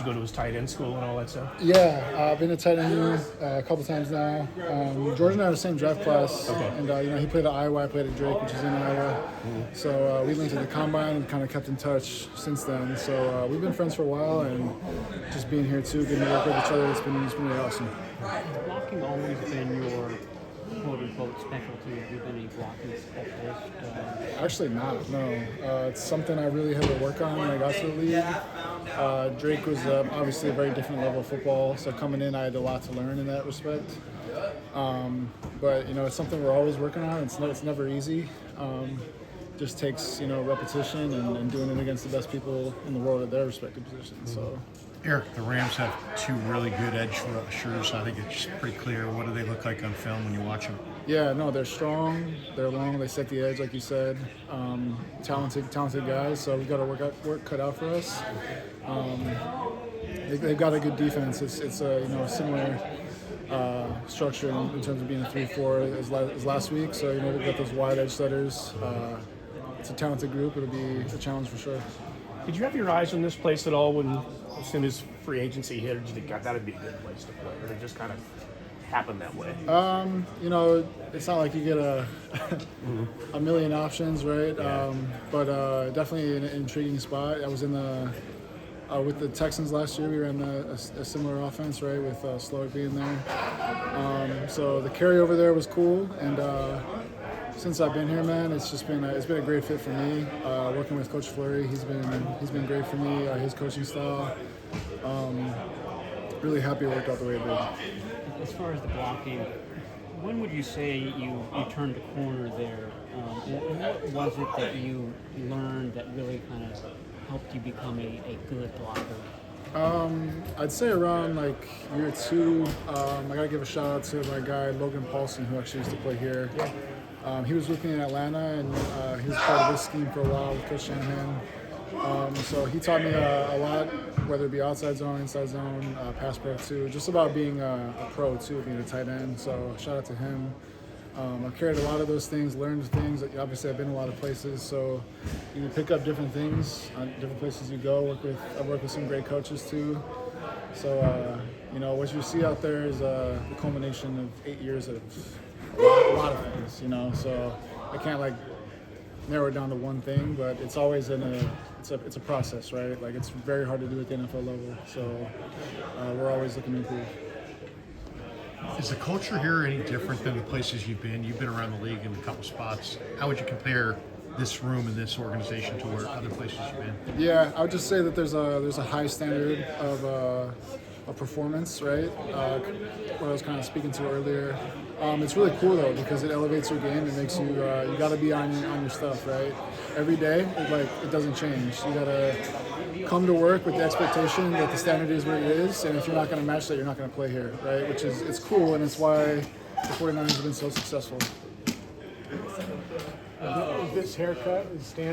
you go to his tight end school and all that stuff? Yeah, I've been to tight end a couple times now. George and I are the same draft class, and he played at Iowa, I played at Drake, which is in Iowa. So we linked at the combine and kind of kept in touch since then. So we've been friends for a while, and just being here too, getting to work with each other, it's been really awesome. Blocking always been your quote-unquote specialty? Have you been a blocking specialist? Actually not, no. It's something I really had to work on when I got to the league. Drake was obviously a very different level of football, so coming in I had a lot to learn in that respect. But it's something we're always working on. It's never easy. Just takes repetition and doing it against the best people in the world at their respective positions. So. Eric, the Rams have two really good edge rushers. I think it's pretty clear. What do they look like on film when you watch them? Yeah, no, they're strong. They're long. They set the edge, like you said. Talented guys. So we've got work cut out for us. They've got a good defense. It's a similar structure in terms of being a 3-4 as last week. So we've got those wide edge setters. It's a talented group. It'll be a challenge for sure. Did you have your eyes on this place at all as soon as free agency hit, or did you think, God, that'd be a good place to play? Or did it just kind of happen that way? It's not like you get a million options, right? Yeah. But definitely an intriguing spot. I was in with the Texans last year. We ran a similar offense, right, with Saubert being there. So the carryover there was cool, and since I've been here, man, it's been a great fit for me. Working with Coach Fleury, he's been great for me. His coaching style, really happy it worked out the way it did. As far as the blocking, when would you say you turned the corner there? And what was it that you learned that really kind of helped you become a good blocker? I'd say around like year 2. I gotta give a shout out to my guy Logan Paulson, who actually used to play here. He was with me in Atlanta, and he was part of this scheme for a while with Coach Shanahan. So he taught me a lot, whether it be outside zone, inside zone, pass pro too, just about being a pro too, being a tight end. So shout out to him. I've carried a lot of those things, learned things. Obviously, I've been a lot of places, so you pick up different things on different places you go. I've worked with some great coaches too. So what you see out there is the culmination of 8 years of a lot of things. So I can't narrow it down to one thing, but it's always it's a process, right? Like, it's very hard to do at the NFL level. So we're always looking to improve. Is the culture here any different than the places you've been? You've been around the league in a couple spots. How would you compare this room and this organization to where other places you've been? Yeah, I would just say that there's a high standard of performance, right? What I was kind of speaking to earlier. It's really cool though, because it elevates your game. It makes you got to be on your stuff, right? Every day, it doesn't change. You got to come to work with the expectation that the standard is what it is, and if you're not going to match that, you're not going to play here, right? Which is it's cool, and it's why the 49ers have been so successful. Is this haircut standard?